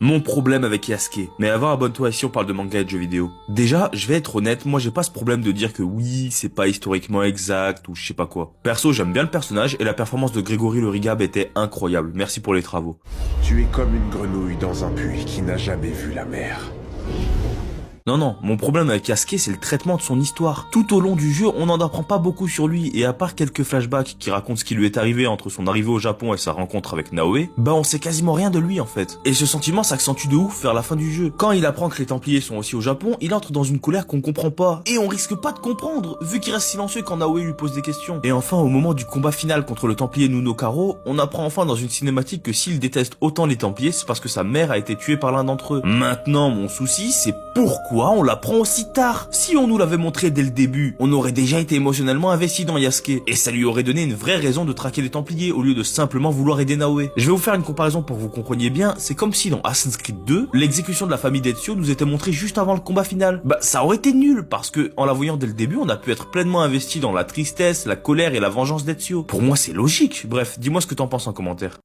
Mon problème avec Yasuke. Mais avant, abonne-toi ici, on parle de manga et de jeux vidéo. Déjà, je vais être honnête, moi j'ai pas ce problème de dire que oui, c'est pas historiquement exact ou je sais pas quoi. Perso, j'aime bien le personnage et la performance de Grégory le Rigab était incroyable. Merci pour les travaux. Tu es comme une grenouille dans un puits qui n'a jamais vu la mer. Non, mon problème avec Yasuke, c'est le traitement de son histoire. Tout au long du jeu, on n'en apprend pas beaucoup sur lui, et à part quelques flashbacks qui racontent ce qui lui est arrivé entre son arrivée au Japon et sa rencontre avec Naoe, bah on sait quasiment rien de lui en fait. Et ce sentiment s'accentue de ouf vers la fin du jeu. Quand il apprend que les Templiers sont aussi au Japon, il entre dans une colère qu'on comprend pas, et on risque pas de comprendre, vu qu'il reste silencieux quand Naoe lui pose des questions. Et enfin, au moment du combat final contre le Templier Nunokaro, on apprend enfin dans une cinématique que s'il déteste autant les Templiers, c'est parce que sa mère a été tuée par l'un d'entre eux. Maintenant, mon souci, c'est pourquoi on l'apprend aussi tard. Si on nous l'avait montré dès le début, on aurait déjà été émotionnellement investi dans Yasuke, et ça lui aurait donné une vraie raison de traquer les Templiers au lieu de simplement vouloir aider Naoe. Je vais vous faire une comparaison pour que vous compreniez bien, c'est comme si dans Assassin's Creed 2, l'exécution de la famille d'Ezio nous était montrée juste avant le combat final. Bah ça aurait été nul, parce que en la voyant dès le début, on a pu être pleinement investi dans la tristesse, la colère et la vengeance d'Ezio. Pour moi c'est logique. Bref, dis-moi ce que t'en penses en commentaire.